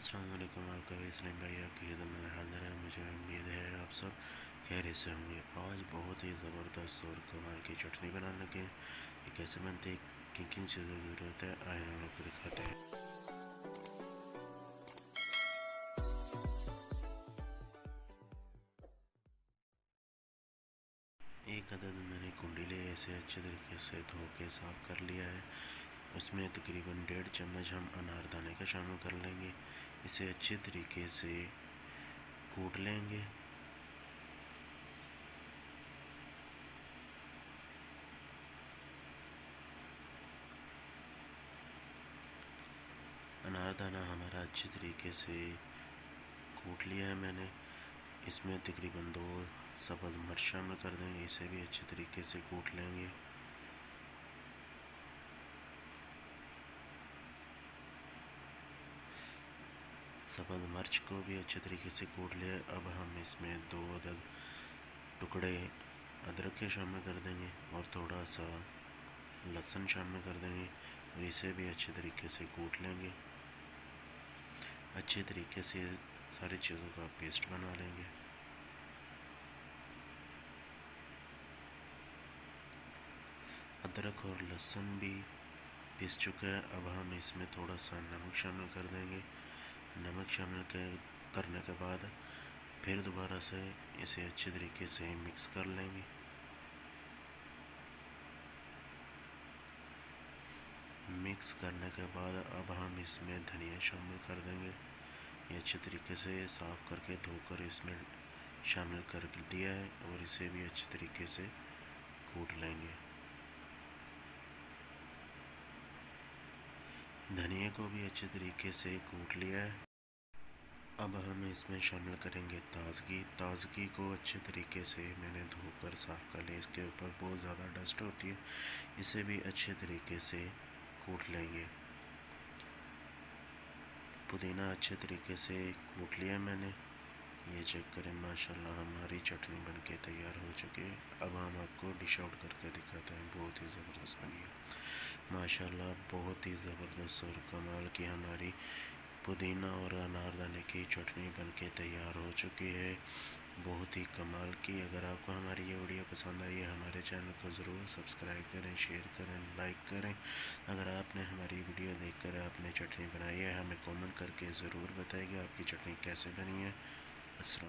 अस्सलाम वालेकुम। आपका इस्लाम भाई आपकी खिदमत में हाज़िर है। मुझे उम्मीद है आप सब खैरियत से होंगे। आज बहुत ही ज़बरदस्त और कमाल की चटनी बनाने लगे हैं। ये कैसे बनती है, किन किन चीज़ों की ज़रूरत है, आए हम आपको दिखाते हैं। एक अदद मैंने कुंडी ले इसे अच्छे तरीके से धो के साफ़ कर लिया है। उसमें तकरीबन 1.5 चम्मच हम अनारदाने का शामिल कर लेंगे। इसे अच्छे तरीके से कूट लेंगे। अनारदाना हमारा अच्छे तरीके से कूट लिया है मैंने। इसमें तकरीबन 2 सब्ज़ मिर्च शामिल कर देंगे। इसे भी अच्छे तरीके से कूट लेंगे। सब्ज़ मिर्च को भी अच्छे तरीके से कूट लिया। अब हम इसमें 2 अदद टुकड़े अदरक के शामिल कर देंगे और थोड़ा सा लहसुन शामिल कर देंगे और इसे भी अच्छे तरीके से कूट लेंगे। अच्छे तरीके से सारी चीज़ों का पेस्ट बना लेंगे। अदरक और लहसुन भी पिस चुका है। अब हम इसमें थोड़ा सा नमक शामिल कर देंगे। नमक शामिल करने के बाद फिर दोबारा से इसे अच्छे तरीके से मिक्स कर लेंगे। मिक्स करने के बाद अब हम इसमें धनिया शामिल कर देंगे। ये अच्छे तरीके से साफ़ करके धोकर इसमें शामिल कर दिया है और इसे भी अच्छे तरीके से कूट लेंगे। धनिया को भी अच्छे तरीके से कूट लिया है। अब हम इसमें शामिल करेंगे ताज़गी को अच्छे तरीके से मैंने धोकर साफ़ कर लिया। इसके ऊपर बहुत ज़्यादा डस्ट होती है। इसे भी अच्छे तरीके से कूट लेंगे। पुदीना अच्छे तरीके से कूट लिया मैंने। ये चेक करें, माशाल्लाह हमारी चटनी बनके तैयार हो चुकी है। अब हम आपको डिश आउट करके दिखाते हैं। बहुत ही ज़बरदस्त बनी है माशाल्लाह, बहुत ही ज़बरदस्त और कमाल की हमारी पुदीना और अनारदाने की चटनी बनके तैयार हो चुकी है। बहुत ही कमाल की। अगर आपको हमारी ये वीडियो पसंद आई है, हमारे चैनल को ज़रूर सब्सक्राइब करें, शेयर करें, लाइक करें। अगर आपने हमारी वीडियो देखकर आपने चटनी बनाई है, हमें कमेंट करके ज़रूर बताइए आपकी चटनी कैसे बनी है। अस्सलाम।